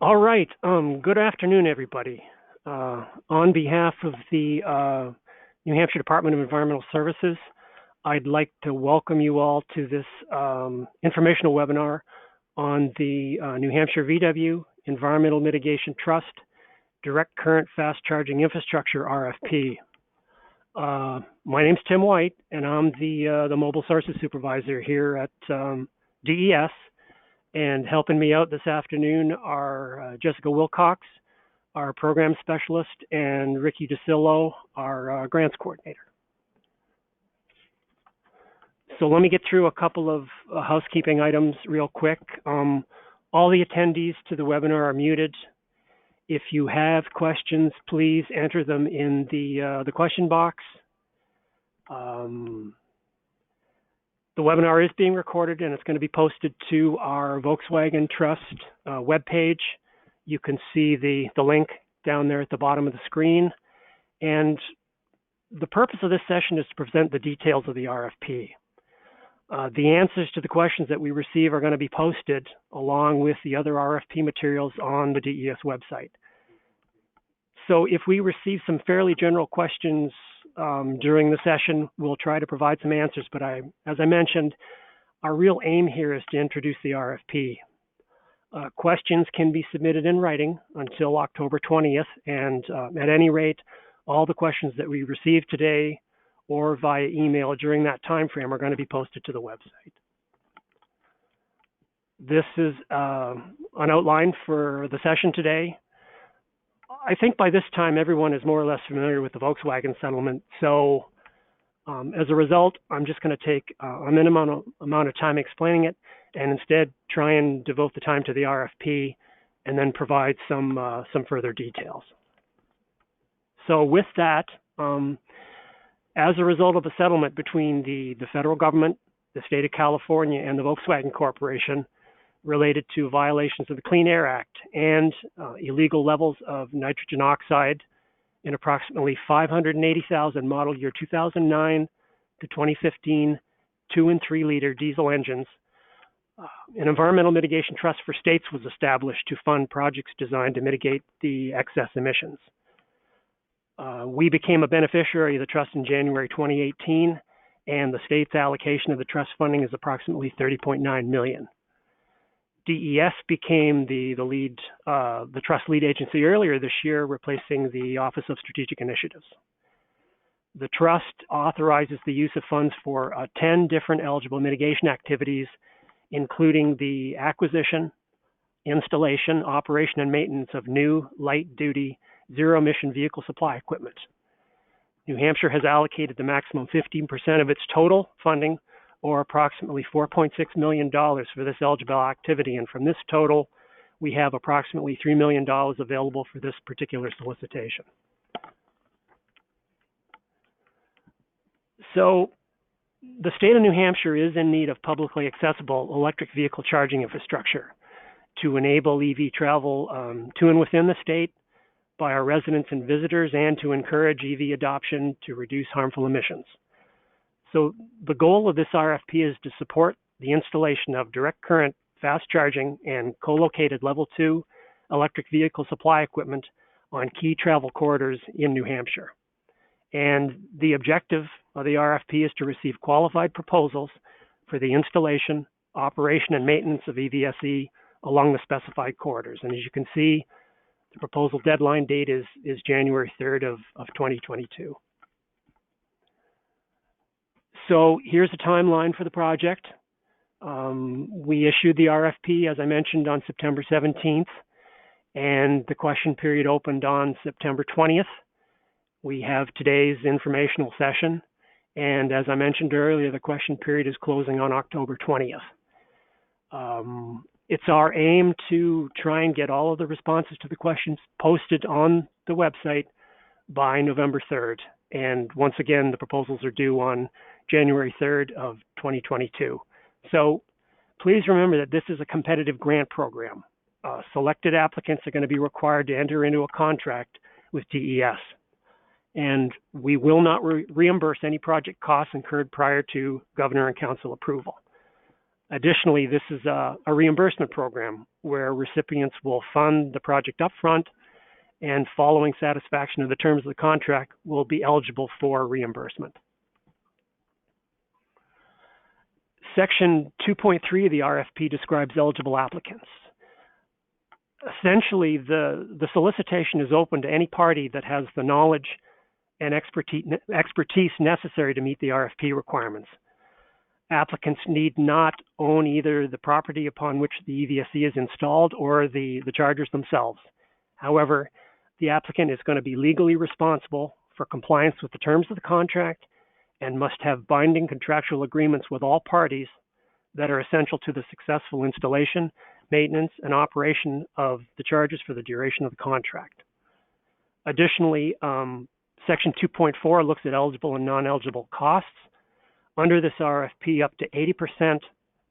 All right. Good afternoon, everybody. On behalf of the New Hampshire Department of Environmental Services, I'd like to welcome you all to this informational webinar on the New Hampshire VW Environmental Mitigation Trust Direct Current Fast Charging Infrastructure RFP. My name's Tim White, and I'm the Mobile Sources Supervisor here at DES. And helping me out this afternoon are Jessica Wilcox, our program specialist, and Ricky DeCillo, our grants coordinator. So let me get through a couple of housekeeping items real quick. All the attendees to the webinar are muted. If you have questions, please enter them in the question box. The webinar is being recorded and it's going to be posted to our Volkswagen Trust webpage. You can see the link down there at the bottom of the screen. And the purpose of this session is to present the details of the RFP. The answers to the questions that we receive are going to be posted along with the other RFP materials on the DES website. So if we receive some fairly general questions during the session, we'll try to provide some answers, but as I mentioned, our real aim here is to introduce the RFP. Questions can be submitted in writing until October 20th, and at any rate, all the questions that we receive today or via email during that time frame are going to be posted to the website. This is an outline for the session today. I think by this time, everyone is more or less familiar with the Volkswagen settlement. So as a result, I'm just going to take a minimum amount of time explaining it and instead try and devote the time to the RFP and then provide some further details. So with that, as a result of the settlement between the federal government, the state of California, and the Volkswagen Corporation, related to violations of the Clean Air Act and illegal levels of nitrogen oxide in approximately 580,000 model year 2009 to 2015 2 and 3 liter diesel engines. An environmental mitigation trust for states was established to fund projects designed to mitigate the excess emissions. We became a beneficiary of the trust in January 2018, and the state's allocation of the trust funding is approximately $30.9 million. DES became the trust lead agency earlier this year, replacing the Office of Strategic Initiatives. The trust authorizes the use of funds for 10 different eligible mitigation activities, including the acquisition, installation, operation, and maintenance of new light-duty zero-emission vehicle supply equipment. New Hampshire has allocated the maximum 15% of its total funding, or approximately $4.6 million for this eligible activity. And from this total, we have approximately $3 million available for this particular solicitation. So the state of New Hampshire is in need of publicly accessible electric vehicle charging infrastructure to enable EV travel to and within the state by our residents and visitors, and to encourage EV adoption to reduce harmful emissions. So the goal of this RFP is to support the installation of direct current fast charging and co-located level 2 electric vehicle supply equipment on key travel corridors in New Hampshire. And the objective of the RFP is to receive qualified proposals for the installation, operation, and maintenance of EVSE along the specified corridors. And as you can see, the proposal deadline date is January 3rd of 2022. So here's a timeline for the project. We issued the RFP, as I mentioned, on September 17th, and the question period opened on September 20th. We have today's informational session, and as I mentioned earlier, the question period is closing on October 20th. It's our aim to try and get all of the responses to the questions posted on the website by November 3rd. And once again, the proposals are due on January 3rd of 2022. So please remember that this is a competitive grant program. Selected applicants are going to be required to enter into a contract with DES. And we will not reimburse any project costs incurred prior to Governor and Council approval. Additionally, this is a reimbursement program where recipients will fund the project upfront and following satisfaction of the terms of the contract will be eligible for reimbursement. Section 2.3 of the RFP describes eligible applicants. Essentially, the solicitation is open to any party that has the knowledge and expertise necessary to meet the RFP requirements. Applicants need not own either the property upon which the EVSE is installed or the chargers themselves. However, the applicant is going to be legally responsible for compliance with the terms of the contract and must have binding contractual agreements with all parties that are essential to the successful installation, maintenance, and operation of the chargers for the duration of the contract. Additionally, Section 2.4 looks at eligible and non-eligible costs. Under this RFP, up to 80%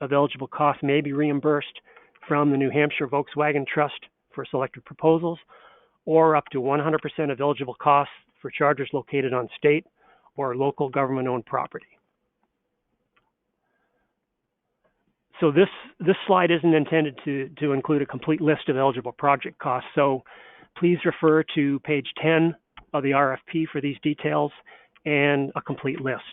of eligible costs may be reimbursed from the New Hampshire Volkswagen Trust for selected proposals, or up to 100% of eligible costs for chargers located on state or local government-owned property. So this slide isn't intended to include a complete list of eligible project costs, so please refer to page 10 of the RFP for these details and a complete list.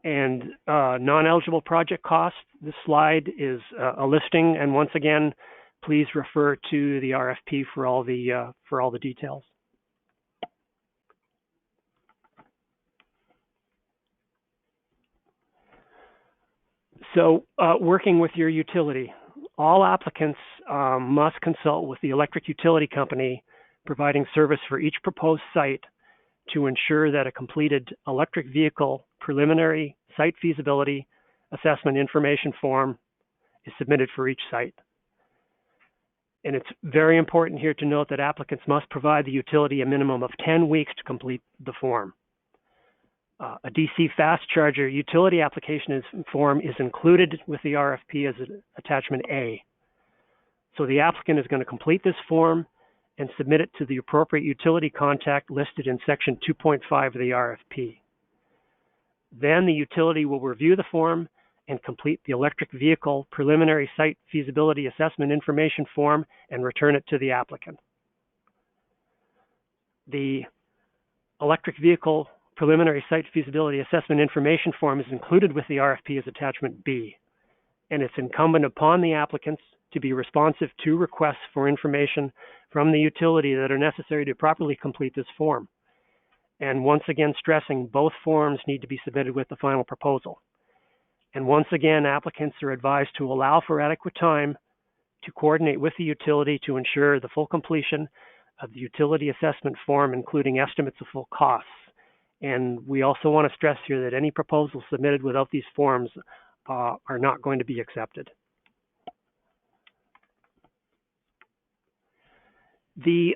And non-eligible project costs, this slide is a listing, and once again, please refer to the RFP for all the details. So, working with your utility, all applicants must consult with the electric utility company providing service for each proposed site to ensure that a completed electric vehicle preliminary site feasibility assessment information form is submitted for each site. And it's very important here to note that applicants must provide the utility a minimum of 10 weeks to complete the form. A DC fast charger utility application form is included with the RFP as attachment A. So the applicant is going to complete this form and submit it to the appropriate utility contact listed in section 2.5 of the RFP. Then the utility will review the form and complete the electric vehicle preliminary site feasibility assessment information form and return it to the applicant. The electric vehicle preliminary site feasibility assessment information form is included with the RFP as attachment B, and it's incumbent upon the applicants to be responsive to requests for information from the utility that are necessary to properly complete this form. And once again, stressing both forms need to be submitted with the final proposal. And once again, applicants are advised to allow for adequate time to coordinate with the utility to ensure the full completion of the utility assessment form, including estimates of full costs. And we also want to stress here that any proposals submitted without these forms are not going to be accepted. The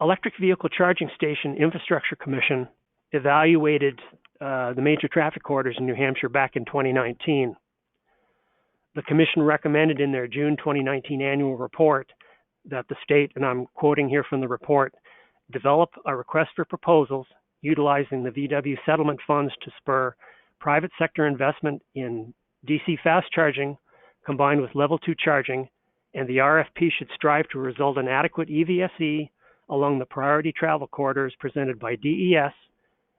Electric Vehicle Charging Station Infrastructure Commission evaluated the major traffic corridors in New Hampshire back in 2019. The Commission recommended in their June 2019 annual report that the state, and I'm quoting here from the report, develop a request for proposals utilizing the VW settlement funds to spur private sector investment in DC fast charging combined with level 2 charging, and the RFP should strive to result in adequate EVSE along the priority travel corridors presented by DES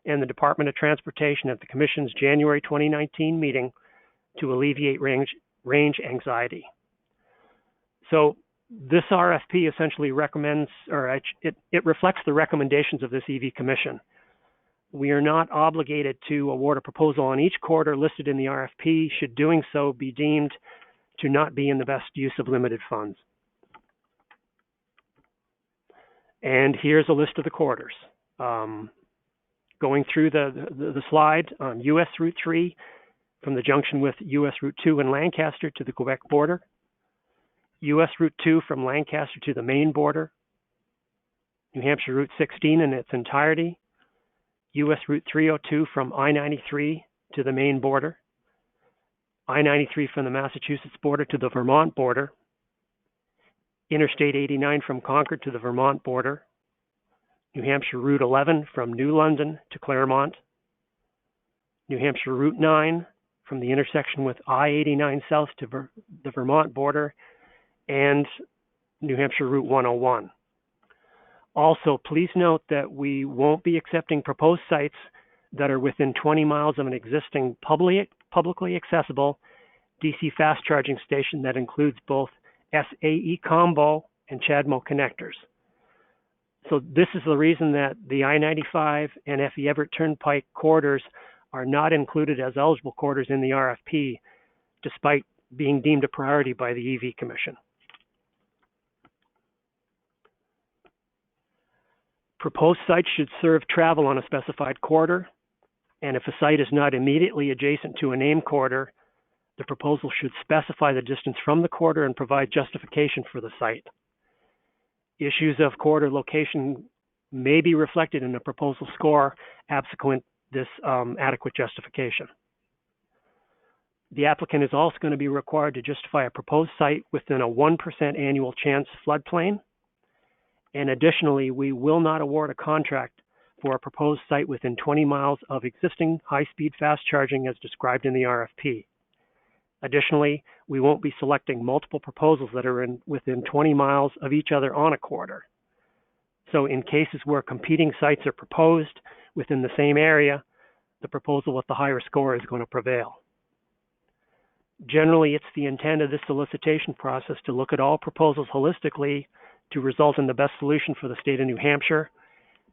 and the Department of Transportation at the Commission's January 2019 meeting to alleviate range anxiety. So this RFP essentially recommends, or it reflects the recommendations of this EV Commission. We are not obligated to award a proposal on each corridor listed in the RFP, should doing so be deemed to not be in the best use of limited funds. And here's a list of the corridors. Going through the slide, US Route 3 from the junction with US Route 2 in Lancaster to the Quebec border, US Route 2 from Lancaster to the Maine border, New Hampshire Route 16 in its entirety, US Route 302 from I-93 to the Maine border, I-93 from the Massachusetts border to the Vermont border, Interstate 89 from Concord to the Vermont border, New Hampshire Route 11 from New London to Claremont, New Hampshire Route 9 from the intersection with I-89 south to the Vermont border, and New Hampshire Route 101. Also, please note that we won't be accepting proposed sites that are within 20 miles of an existing publicly accessible DC fast charging station that includes both SAE combo and CHAdeMO connectors. So this is the reason that the I-95 and FE Everett Turnpike corridors are not included as eligible corridors in the RFP, despite being deemed a priority by the EV Commission. Proposed sites should serve travel on a specified corridor, and if a site is not immediately adjacent to a named corridor, the proposal should specify the distance from the corridor and provide justification for the site. Issues of corridor location may be reflected in the proposal score absent this adequate justification. The applicant is also going to be required to justify a proposed site within a 1% annual chance floodplain. And additionally, we will not award a contract for a proposed site within 20 miles of existing high-speed fast charging as described in the RFP. Additionally, we won't be selecting multiple proposals that are within 20 miles of each other on a corridor. So in cases where competing sites are proposed within the same area, the proposal with the higher score is going to prevail. Generally, it's the intent of this solicitation process to look at all proposals holistically to result in the best solution for the state of New Hampshire.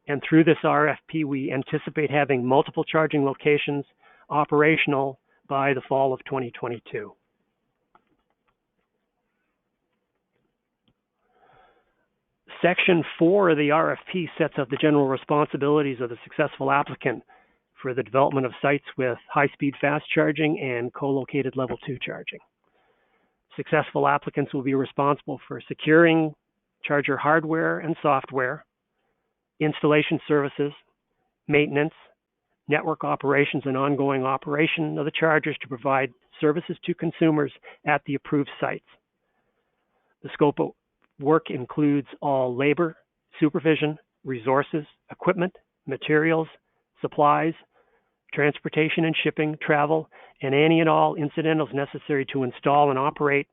And through this RFP, we anticipate having multiple charging locations operational by the fall of 2022. Section 4 of the RFP sets out the general responsibilities of the successful applicant for the development of sites with high-speed fast charging and co-located level 2 charging. Successful applicants will be responsible for securing charger hardware and software, installation services, maintenance, network operations, and ongoing operation of the chargers to provide services to consumers at the approved sites. The scope of work includes all labor, supervision, resources, equipment, materials, supplies, transportation and shipping, travel, and any and all incidentals necessary to install and operate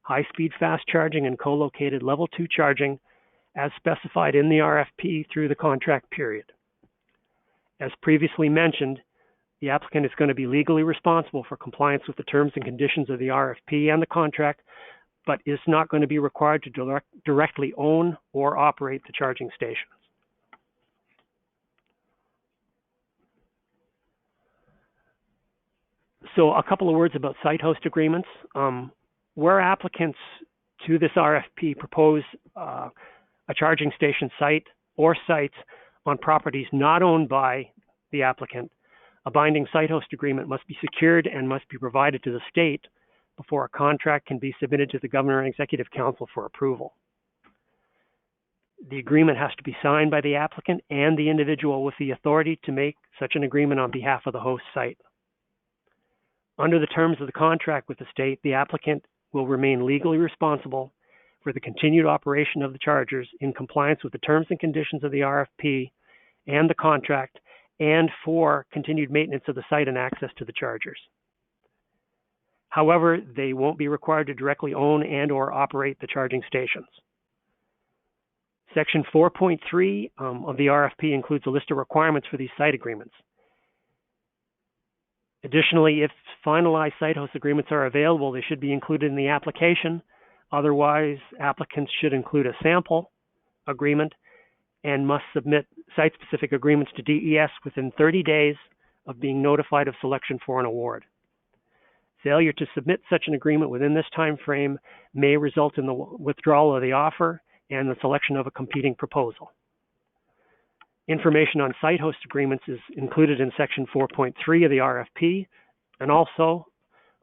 high-speed fast charging and co-located level 2 charging as specified in the RFP through the contract period. As previously mentioned, the applicant is going to be legally responsible for compliance with the terms and conditions of the RFP and the contract, but is not going to be required to directly own or operate the charging stations. So a couple of words about site host agreements. Where applicants to this RFP propose a charging station site or sites on properties not owned by the applicant, a binding site host agreement must be secured and must be provided to the state before a contract can be submitted to the Governor and Executive Council for approval. The agreement has to be signed by the applicant and the individual with the authority to make such an agreement on behalf of the host site. Under the terms of the contract with the state, the applicant will remain legally responsible for the continued operation of the chargers in compliance with the terms and conditions of the RFP and the contract, and for continued maintenance of the site and access to the chargers. However, they won't be required to directly own and or operate the charging stations. Section 4.3 of the RFP includes a list of requirements for these site agreements. Additionally, if finalized site host agreements are available, they should be included in the application. Otherwise, applicants should include a sample agreement and must submit site-specific agreements to DES within 30 days of being notified of selection for an award. Failure to submit such an agreement within this time frame may result in the withdrawal of the offer and the selection of a competing proposal. Information on site host agreements is included in Section 4.3 of the RFP, and also,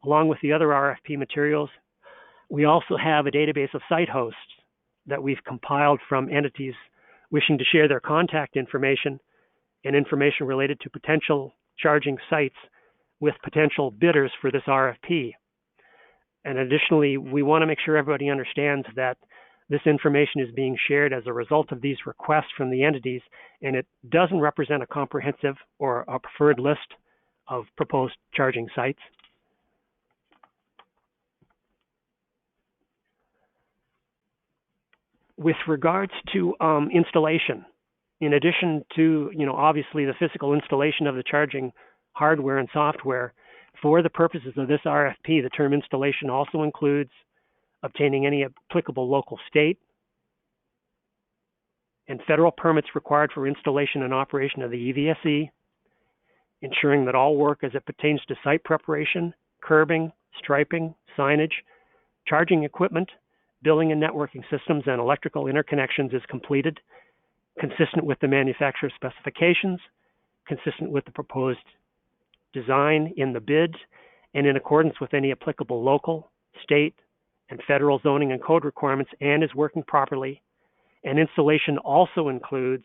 along with the other RFP materials, we also have a database of site hosts that we've compiled from entities wishing to share their contact information and information related to potential charging sites with potential bidders for this RFP. And additionally, we want to make sure everybody understands that This information is being shared as a result of these requests from the entities, and it doesn't represent a comprehensive or a preferred list of proposed charging sites. With regards to installation, in addition to, obviously the physical installation of the charging hardware and software, for the purposes of this RFP, the term installation also includes obtaining any applicable local, state, and federal permits required for installation and operation of the EVSE, ensuring that all work as it pertains to site preparation, curbing, striping, signage, charging equipment, billing and networking systems, and electrical interconnections is completed, consistent with the manufacturer's specifications, consistent with the proposed design in the bid, and in accordance with any applicable local, state, and federal zoning and code requirements, and is working properly. And installation also includes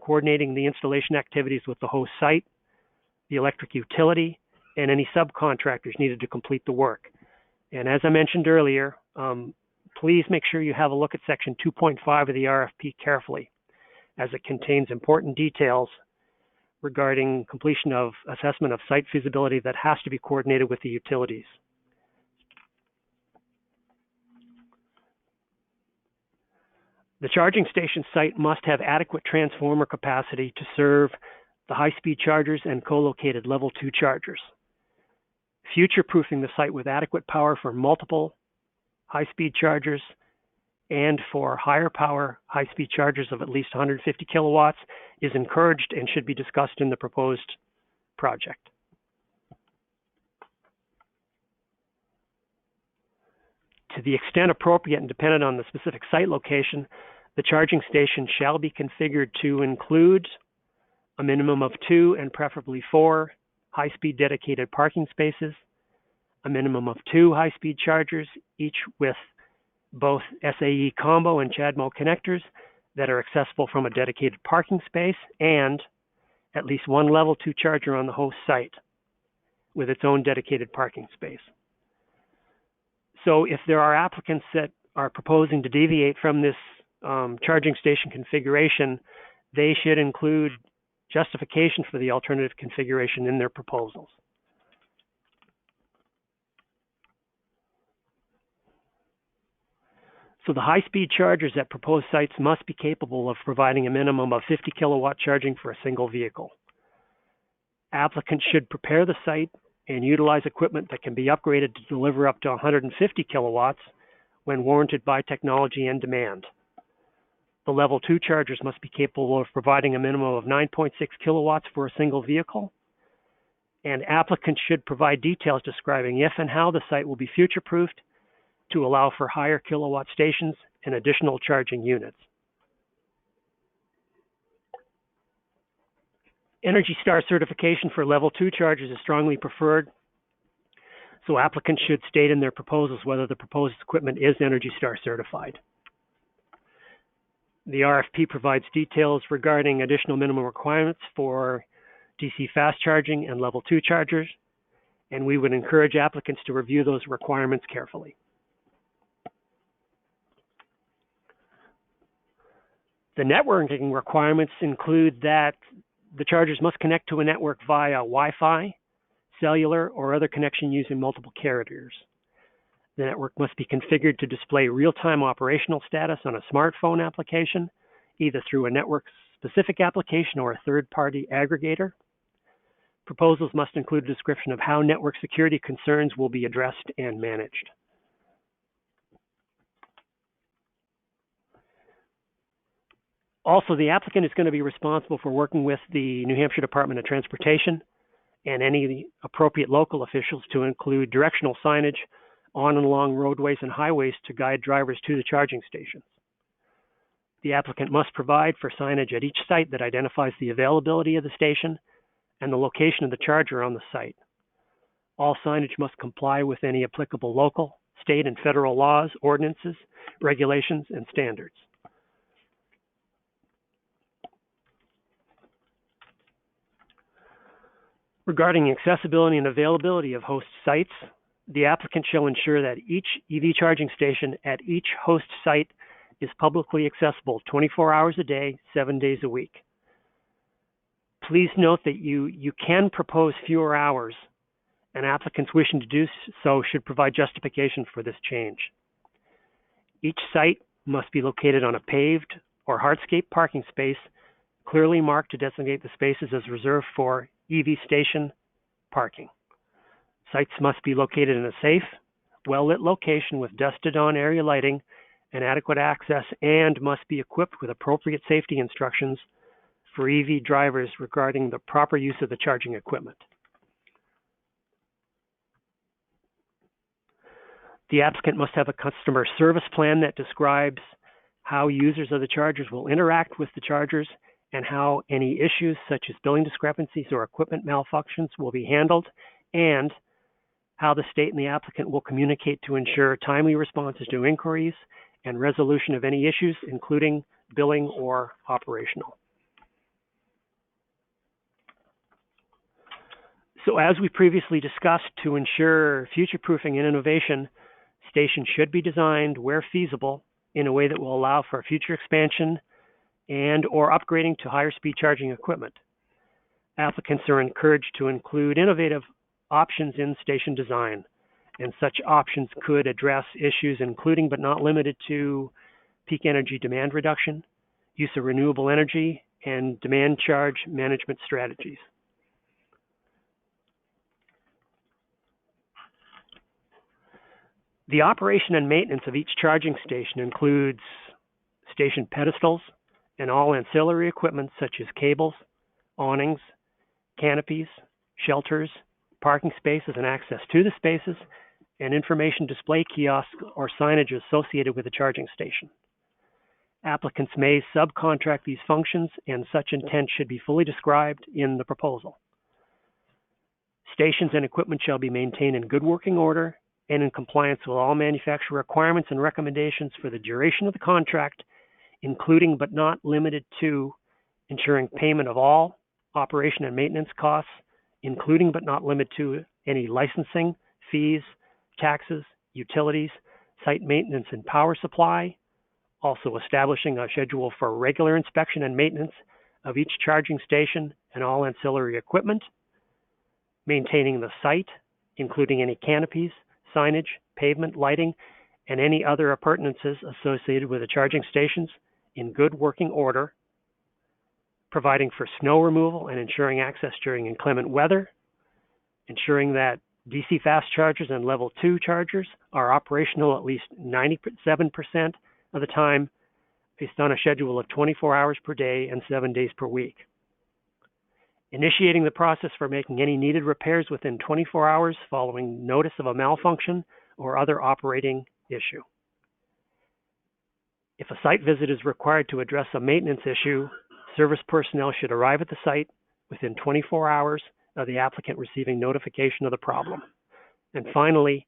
coordinating the installation activities with the host site, the electric utility, and any subcontractors needed to complete the work. And as I mentioned earlier, please make sure you have a look at Section 2.5 of the RFP carefully, as it contains important details regarding completion of assessment of site feasibility that has to be coordinated with the utilities. The charging station site must have adequate transformer capacity to serve the high-speed chargers and co-located level 2 chargers. Future-proofing the site with adequate power for multiple high-speed chargers and for higher power high-speed chargers of at least 150 kilowatts is encouraged and should be discussed in the proposed project. To the extent appropriate and dependent on the specific site location, the charging station shall be configured to include a minimum of 2 and preferably 4 high-speed dedicated parking spaces, a minimum of 2 high-speed chargers, each with both SAE combo and CHAdeMO connectors that are accessible from a dedicated parking space, and at least 1 level 2 charger on the host site with its own dedicated parking space. So if there are applicants that are proposing to deviate from this charging station configuration, they should include justification for the alternative configuration in their proposals. So the high-speed chargers at proposed sites must be capable of providing a minimum of 50 kilowatt charging for a single vehicle. Applicants should prepare the site and utilize equipment that can be upgraded to deliver up to 150 kilowatts when warranted by technology and demand. The level 2 chargers must be capable of providing a minimum of 9.6 kilowatts for a single vehicle, and applicants should provide details describing if and how the site will be future-proofed to allow for higher kilowatt stations and additional charging units. Energy Star certification for level 2 chargers is strongly preferred, so applicants should state in their proposals whether the proposed equipment is Energy Star certified. The RFP provides details regarding additional minimum requirements for DC fast charging and level 2 chargers, and we would encourage applicants to review those requirements carefully. The networking requirements include that the chargers must connect to a network via Wi-Fi, cellular, or other connection using multiple carriers. The network must be configured to display real-time operational status on a smartphone application, either through a network-specific application or a third-party aggregator. Proposals must include a description of how network security concerns will be addressed and managed. Also, the applicant is going to be responsible for working with the New Hampshire Department of Transportation and any appropriate local officials to include directional signage on and along roadways and highways to guide drivers to the charging stations. The applicant must provide for signage at each site that identifies the availability of the station and the location of the charger on the site. All signage must comply with any applicable local, state, and federal laws, ordinances, regulations, and standards. Regarding accessibility and availability of host sites, the applicant shall ensure that each EV charging station at each host site is publicly accessible 24 hours a day, 7 days a week. Please note that you can propose fewer hours, and applicants wishing to do so should provide justification for this change. Each site must be located on a paved or hardscape parking space, clearly marked to designate the spaces as reserved for EV station parking. Sites must be located in a safe, well-lit location with dusted-on area lighting and adequate access, and must be equipped with appropriate safety instructions for EV drivers regarding the proper use of the charging equipment. The applicant must have a customer service plan that describes how users of the chargers will interact with the chargers and how any issues such as billing discrepancies or equipment malfunctions will be handled, and how the state and the applicant will communicate to ensure timely responses to inquiries and resolution of any issues, including billing or operational. So as we previously discussed, to ensure future-proofing and innovation, stations should be designed where feasible in a way that will allow for future expansion and or upgrading to higher speed charging equipment. Applicants are encouraged to include innovative options in station design, and such options could address issues including but not limited to peak energy demand reduction, use of renewable energy, and demand charge management strategies. The operation and maintenance of each charging station includes station pedestals and all ancillary equipment such as cables, awnings, canopies, shelters, parking spaces and access to the spaces, and information display kiosks or signage associated with the charging station. Applicants may subcontract these functions, and such intent should be fully described in the proposal. Stations and equipment shall be maintained in good working order and in compliance with all manufacturer requirements and recommendations for the duration of the contract, including but not limited to ensuring payment of all operation and maintenance costs, including but not limited to any licensing, fees, taxes, utilities, site maintenance and power supply, also establishing a schedule for regular inspection and maintenance of each charging station and all ancillary equipment, maintaining the site, including any canopies, signage, pavement, lighting, and any other appurtenances associated with the charging stations in good working order, providing for snow removal and ensuring access during inclement weather, ensuring that DC fast chargers and level 2 chargers are operational at least 97% of the time based on a schedule of 24 hours per day and 7 days per week. Initiating the process for making any needed repairs within 24 hours following notice of a malfunction or other operating issue. If a site visit is required to address a maintenance issue, service personnel should arrive at the site within 24 hours of the applicant receiving notification of the problem. And finally,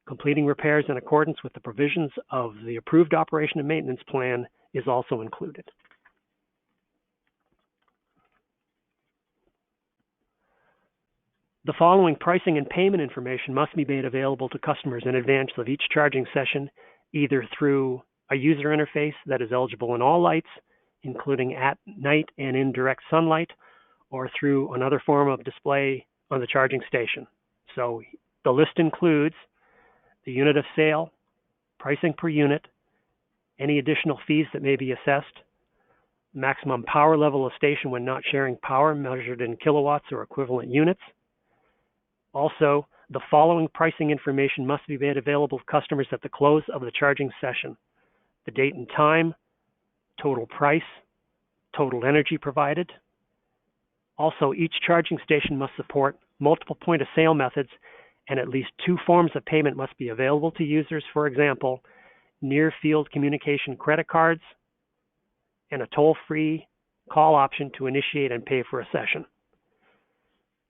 completing repairs in accordance with the provisions of the approved operation and maintenance plan is also included. The following pricing and payment information must be made available to customers in advance of each charging session, either through a user interface that is eligible in all lights, including at night and in direct sunlight, or through another form of display on the charging station. So the list includes the unit of sale, pricing per unit, any additional fees that may be assessed, maximum power level of station when not sharing power measured in kilowatts or equivalent units. Also, the following pricing information must be made available to customers at the close of the charging session: the date and time, total price, total energy provided. Also, each charging station must support multiple point-of-sale methods, and at least 2 forms of payment must be available to users, for example, near-field communication credit cards and a toll-free call option to initiate and pay for a session.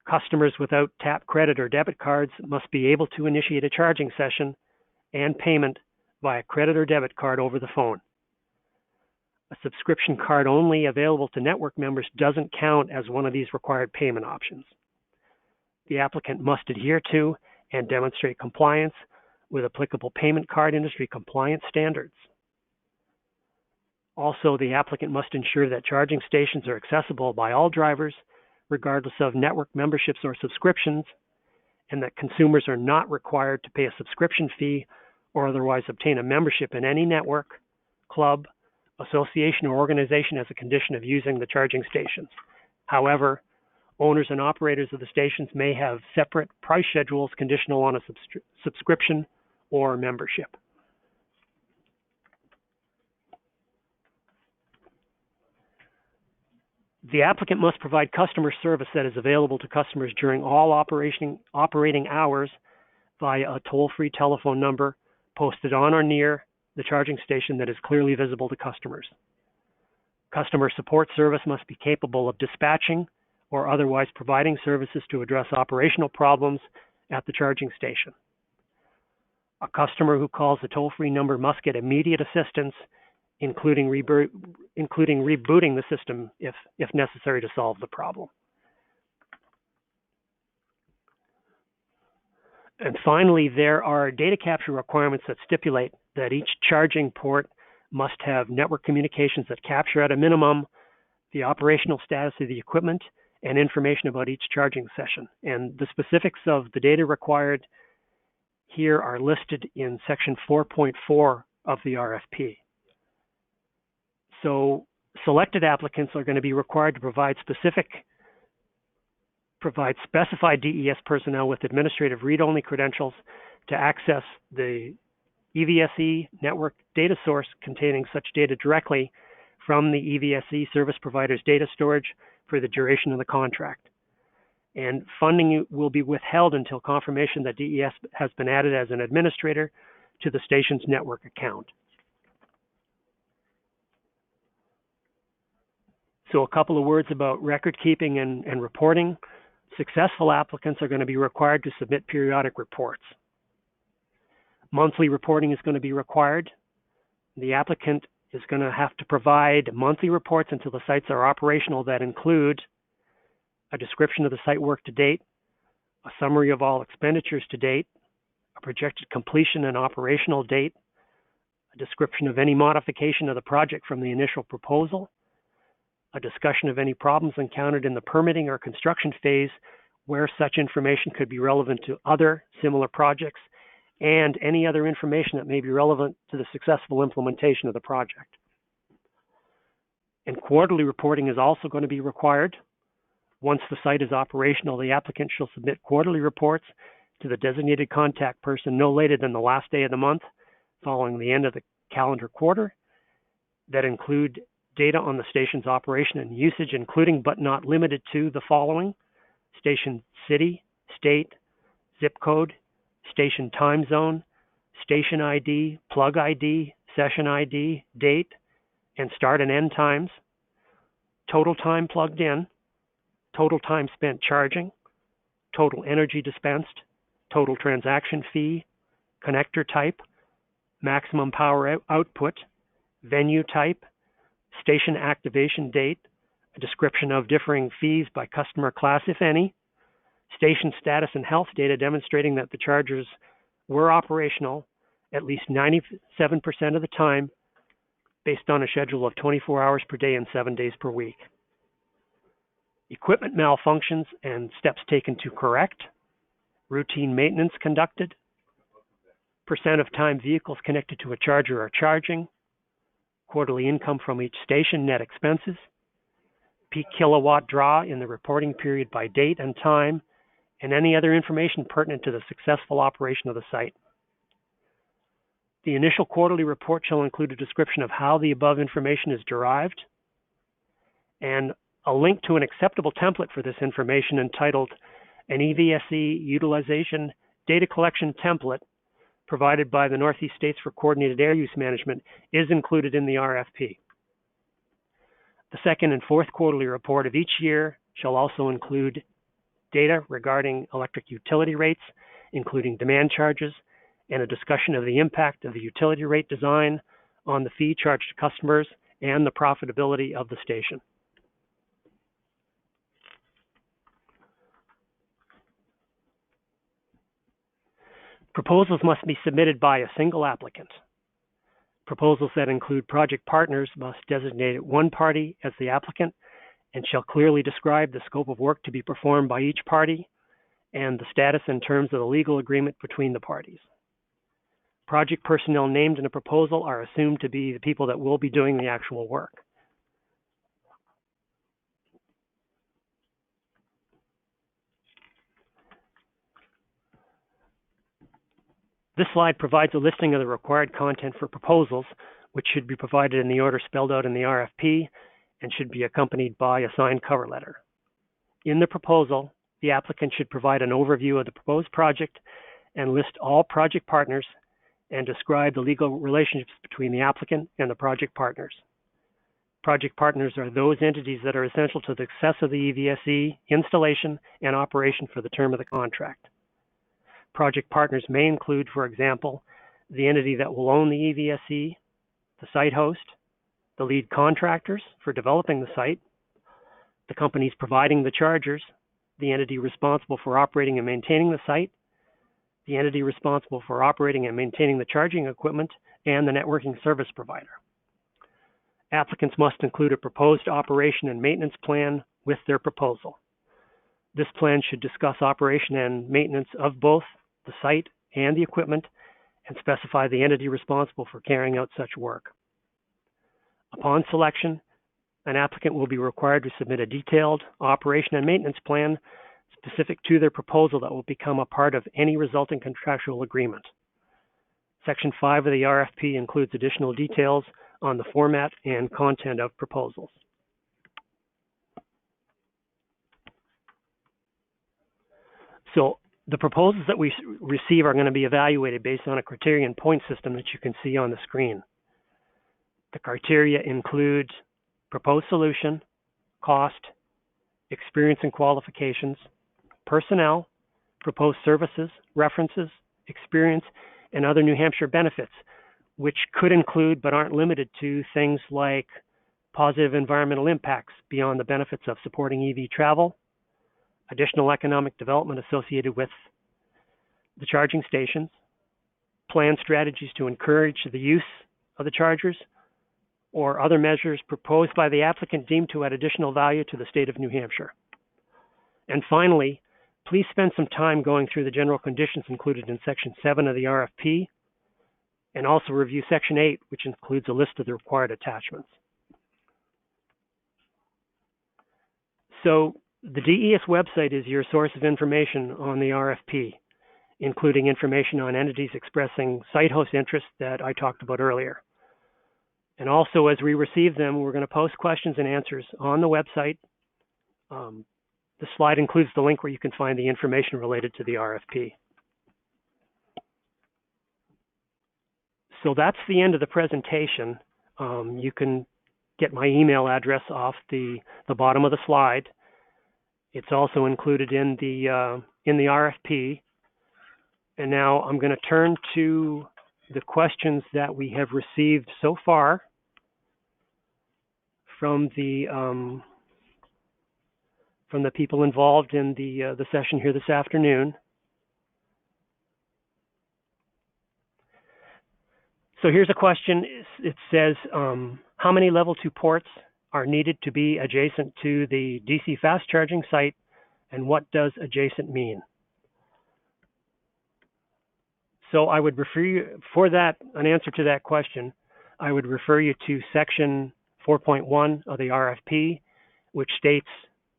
Customers without tap credit or debit cards must be able to initiate a charging session and payment via credit or debit card over the phone. A subscription card only available to network members doesn't count as one of these required payment options. The applicant must adhere to and demonstrate compliance with applicable payment card industry compliance standards. Also, the applicant must ensure that charging stations are accessible by all drivers, regardless of network memberships or subscriptions, and that consumers are not required to pay a subscription fee or otherwise obtain a membership in any network, club, association, or organization as a condition of using the charging stations. However, owners and operators of the stations may have separate price schedules conditional on a subscription or membership. The applicant must provide customer service that is available to customers during all operating hours via a toll-free telephone number posted on or near the charging station that is clearly visible to customers. Customer support service must be capable of dispatching or otherwise providing services to address operational problems at the charging station. A customer who calls the toll-free number must get immediate assistance, including rebooting the system if necessary to solve the problem. And finally, there are data capture requirements that stipulate that each charging port must have network communications that capture at a minimum the operational status of the equipment and information about each charging session. And the specifics of the data required here are listed in section 4.4 of the RFP. So selected applicants are going to be required to provide specified DES personnel with administrative read-only credentials to access the EVSE network data source containing such data directly from the EVSE service provider's data storage for the duration of the contract. And funding will be withheld until confirmation that DES has been added as an administrator to the station's network account. So a couple of words about record keeping and reporting. Successful applicants are going to be required to submit periodic reports. Monthly reporting is going to be required. The applicant is going to have to provide monthly reports until the sites are operational that include a description of the site work to date, a summary of all expenditures to date, a projected completion and operational date, a description of any modification of the project from the initial proposal, a discussion of any problems encountered in the permitting or construction phase where such information could be relevant to other similar projects, and any other information that may be relevant to the successful implementation of the project. And quarterly reporting is also going to be required. Once the site is operational, the applicant shall submit quarterly reports to the designated contact person no later than the last day of the month following the end of the calendar quarter that include data on the station's operation and usage, including but not limited to the following: station city, state, zip code, station time zone, station ID, plug ID, session ID, date, and start and end times, total time plugged in, total time spent charging, total energy dispensed, total transaction fee, connector type, maximum power output, venue type, station activation date, a description of differing fees by customer class, if any, station status and health data demonstrating that the chargers were operational at least 97% of the time based on a schedule of 24 hours per day and 7 days per week. Equipment malfunctions and steps taken to correct, routine maintenance conducted, percent of time vehicles connected to a charger are charging, quarterly income from each station, net expenses, peak kilowatt draw in the reporting period by date and time, and any other information pertinent to the successful operation of the site. The initial quarterly report shall include a description of how the above information is derived and a link to an acceptable template for this information entitled an EVSE Utilization Data Collection Template provided by the Northeast States for Coordinated Air Use Management is included in the RFP. The second and fourth quarterly report of each year shall also include data regarding electric utility rates, including demand charges, and a discussion of the impact of the utility rate design on the fee charged to customers and the profitability of the station. Proposals must be submitted by a single applicant. Proposals that include project partners must designate one party as the applicant and shall clearly describe the scope of work to be performed by each party and the status and terms of the legal agreement between the parties. Project personnel named in a proposal are assumed to be the people that will be doing the actual work. This slide provides a listing of the required content for proposals, which should be provided in the order spelled out in the RFP and should be accompanied by a signed cover letter. In the proposal, the applicant should provide an overview of the proposed project and list all project partners and describe the legal relationships between the applicant and the project partners. Project partners are those entities that are essential to the success of the EVSE installation and operation for the term of the contract. Project partners may include, for example, the entity that will own the EVSE, the site host, the lead contractors for developing the site, the companies providing the chargers, the entity responsible for operating and maintaining the site, the entity responsible for operating and maintaining the charging equipment, and the networking service provider. Applicants must include a proposed operation and maintenance plan with their proposal. This plan should discuss operation and maintenance of both the site and the equipment and specify the entity responsible for carrying out such work. Upon selection, an applicant will be required to submit a detailed operation and maintenance plan specific to their proposal that will become a part of any resulting contractual agreement. Section 5 of the RFP includes additional details on the format and content of proposals. So the proposals that we receive are going to be evaluated based on a criterion point system that you can see on the screen. The criteria include proposed solution, cost, experience and qualifications, personnel, proposed services, references, experience, and other New Hampshire benefits, which could include but aren't limited to things like positive environmental impacts beyond the benefits of supporting EV travel, additional economic development associated with the charging stations, plan strategies to encourage the use of the chargers, or other measures proposed by the applicant deemed to add additional value to the state of New Hampshire. And finally, please spend some time going through the general conditions included in Section 7 of the RFP, and also review Section 8, which includes a list of the required attachments. So the DES website is your source of information on the RFP, including information on entities expressing site host interest that I talked about earlier. And also, as we receive them, we're going to post questions and answers on the website. The slide includes the link where you can find the information related to the RFP. So that's the end of the presentation. You can get my email address off the bottom of the slide. It's also included in the RFP. And now I'm going to turn to the questions that we have received so far from the people involved in the session here this afternoon. So here's a question. It says, how many level 2 ports are needed to be adjacent to the DC fast charging site, and what does adjacent mean? So I would refer you, for that, an answer to that question, I would refer you to Section 4.1 of the RFP, which states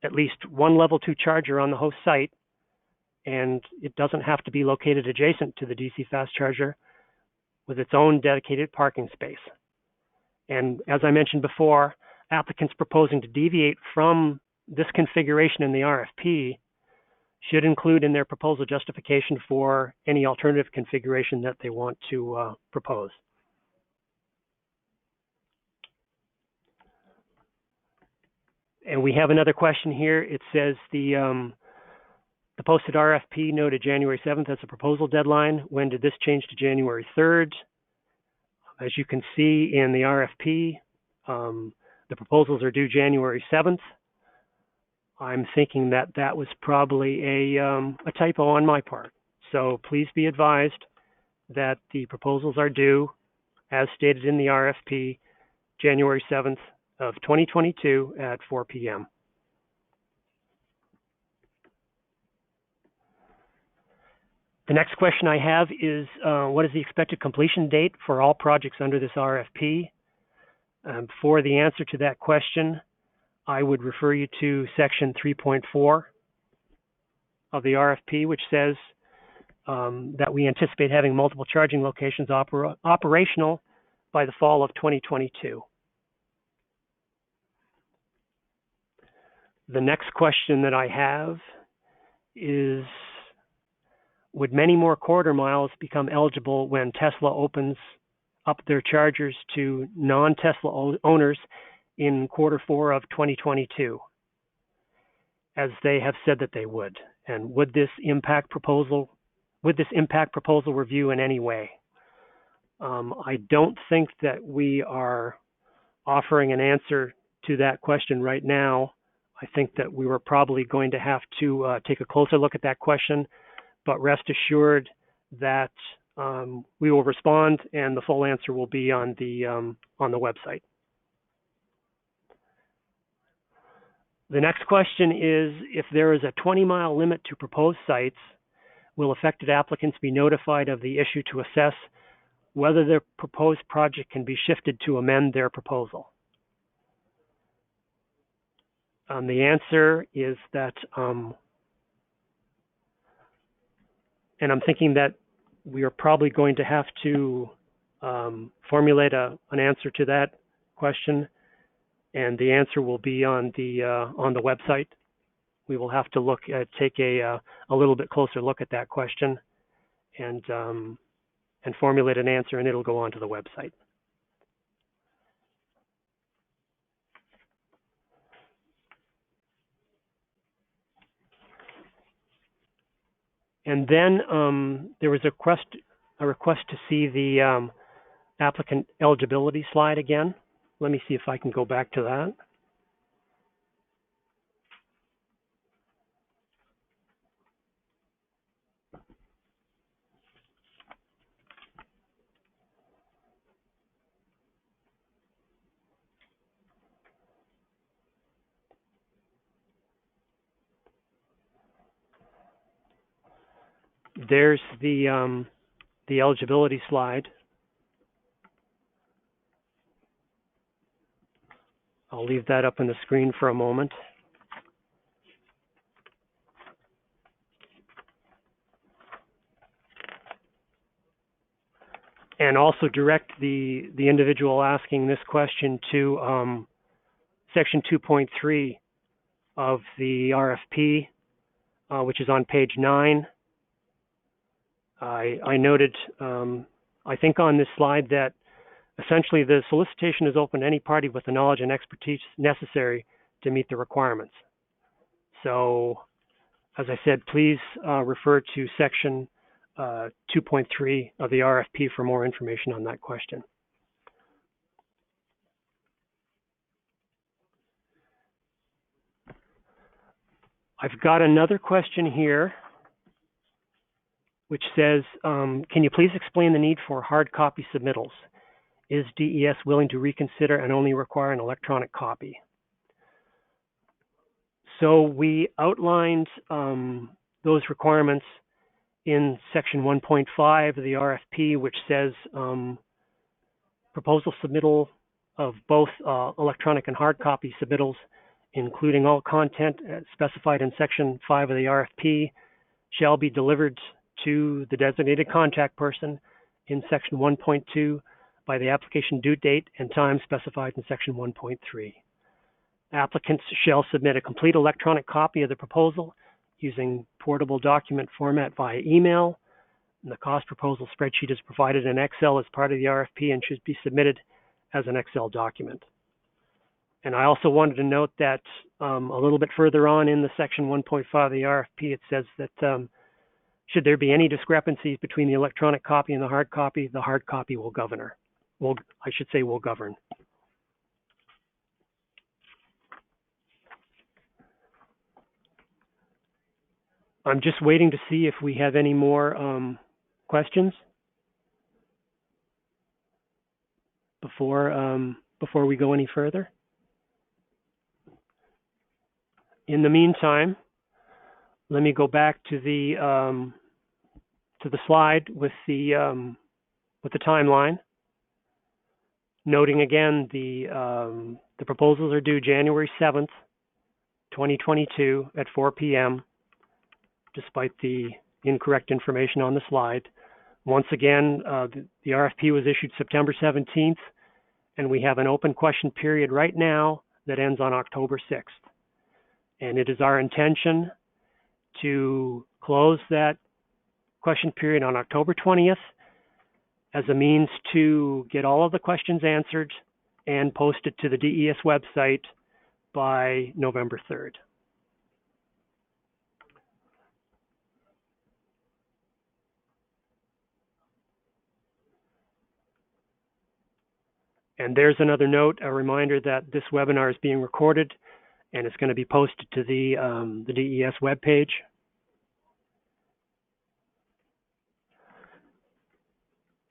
at least one level 2 charger on the host site, and it doesn't have to be located adjacent to the DC fast charger with its own dedicated parking space. And as I mentioned before, applicants proposing to deviate from this configuration in the RFP should include in their proposal justification for any alternative configuration that they want to propose. And we have another question here. It says the posted RFP noted January 7th as a proposal deadline. When did this change to January 3rd? As you can see in the RFP, the proposals are due January 7th. I'm thinking that that was probably a typo on my part. So please be advised that the proposals are due as stated in the RFP, January 7th of 2022 at 4 p.m. The next question I have is, what is the expected completion date for all projects under this RFP? For the answer to that question, I would refer you to section 3.4 of the RFP, which says that we anticipate having multiple charging locations operational by the fall of 2022. The next question that I have is, would many more quarter miles become eligible when Tesla opens up their chargers to non-Tesla owners in Q4 of 2022, as they have said that they would? And would this impact proposal review in any way? I don't think that we are offering an answer to that question right now. I think that we were probably going to have to take a closer look at that question, but rest assured that we will respond, and the full answer will be on the website. The next question is, if there is a 20-mile limit to proposed sites, will affected applicants be notified of the issue to assess whether their proposed project can be shifted to amend their proposal? The answer is that, and I'm thinking that we are probably going to have to formulate an answer to that question, and the answer will be on the website. We will have to take a little bit closer look at that question and formulate an answer, and it'll go onto the website. And then there was a request to see the applicant eligibility slide again. Let me see if I can go back to that. There's the eligibility slide. I'll leave that up on the screen for a moment. And also direct the individual asking this question to section 2.3 of the RFP, which is on page 9. I noted, I think on this slide, that essentially the solicitation is open to any party with the knowledge and expertise necessary to meet the requirements. So, as I said, please refer to section 2.3 of the RFP for more information on that question. I've got another question here, which says, can you please explain the need for hard copy submittals? Is DES willing to reconsider and only require an electronic copy? So we outlined those requirements in section 1.5 of the RFP, which says proposal submittal of both electronic and hard copy submittals, including all content specified in section 5 of the RFP, shall be delivered to the designated contact person in section 1.2 by the application due date and time specified in section 1.3. Applicants shall submit a complete electronic copy of the proposal using portable document format via email. And the cost proposal spreadsheet is provided in Excel as part of the RFP and should be submitted as an Excel document. And I also wanted to note that a little bit further on in the section 1.5 of the RFP, it says that should there be any discrepancies between the electronic copy and the hard copy will govern. Will govern. I'm just waiting to see if we have any more questions. before we go any further? In the meantime, let me go back to the slide with the timeline, noting again the proposals are due January 7th, 2022 at 4 p.m. despite the incorrect information on the slide. Once again, the RFP was issued September 17th, and we have an open question period right now that ends on October 6th. And it is our intention to close that question period on October 20th as a means to get all of the questions answered and posted to the DES website by November 3rd. And there's another note, a reminder that this webinar is being recorded and it's going to be posted to the DES webpage.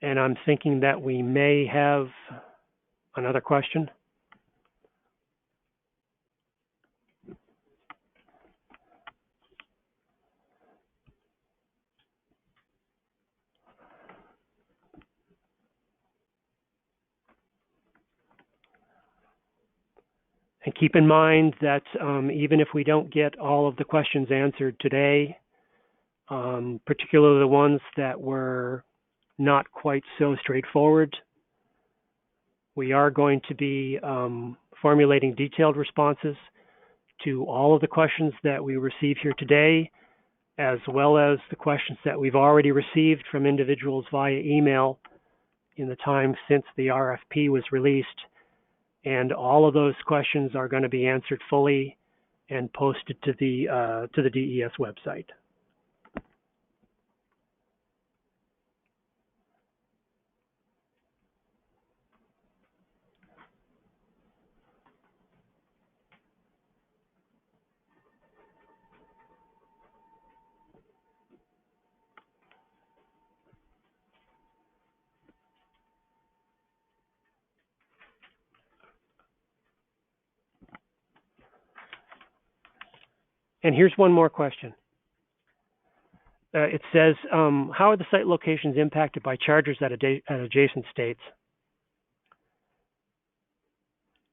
And I'm thinking that we may have another question. And keep in mind that even if we don't get all of the questions answered today, particularly the ones that were not quite so straightforward, we are going to be formulating detailed responses to all of the questions that we receive here today, as well as the questions that we've already received from individuals via email in the time since the RFP was released. And all of those questions are going to be answered fully and posted to the DES website. And here's one more question. It says, how are the site locations impacted by chargers at adjacent states?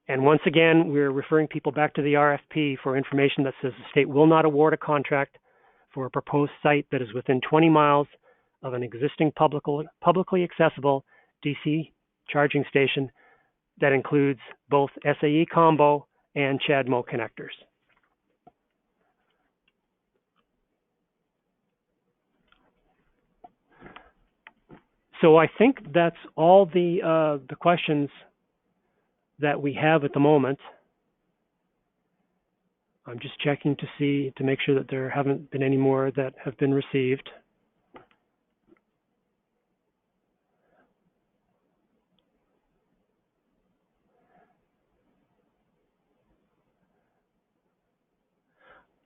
And once again, we're referring people back to the RFP for information that says the state will not award a contract for a proposed site that is within 20 miles of an existing publicly accessible DC charging station that includes both SAE combo and CHAdeMO connectors. So I think that's all the questions that we have at the moment. I'm just checking to make sure that there haven't been any more that have been received.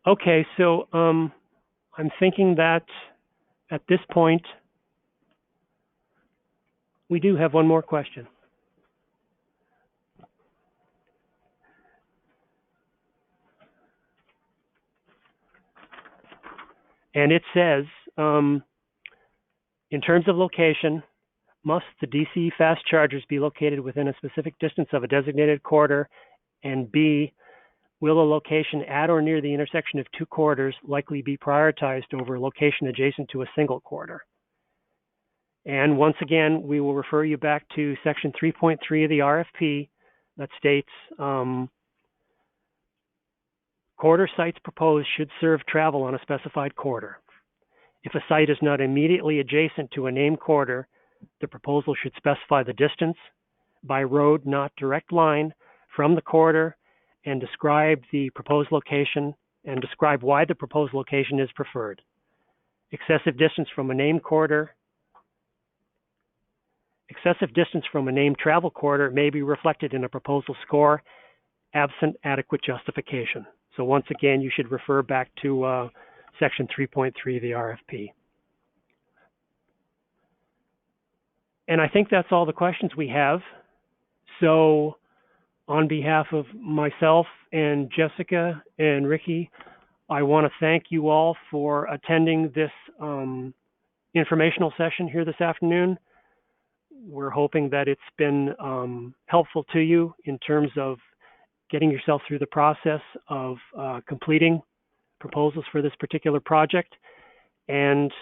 Okay, so I'm thinking that at this point, we do have one more question. And it says, in terms of location, must the DC fast chargers be located within a specific distance of a designated corridor? And B, will a location at or near the intersection of two corridors likely be prioritized over a location adjacent to a single corridor? And once again, we will refer you back to section 3.3 of the RFP that states corridor sites proposed should serve travel on a specified corridor. If a site is not immediately adjacent to a named corridor, the proposal should specify the distance by road, not direct line, from the corridor and describe the proposed location and describe why the proposed location is preferred. Excessive distance from a named travel corridor may be reflected in a proposal score absent adequate justification. So once again, you should refer back to section 3.3 of the RFP. And I think that's all the questions we have. So on behalf of myself and Jessica and Ricky, I want to thank you all for attending this informational session here this afternoon. We're hoping that it's been helpful to you in terms of getting yourself through the process of completing proposals for this particular project. And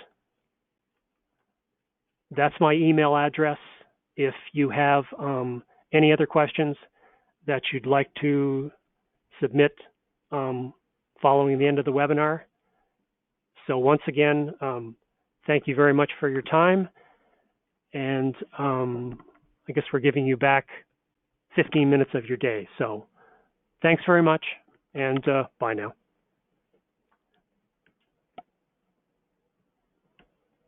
that's my email address. If you have any other questions that you'd like to submit following the end of the webinar. So once again, thank you very much for your time. And I guess we're giving you back 15 minutes of your day. So thanks very much, and bye now.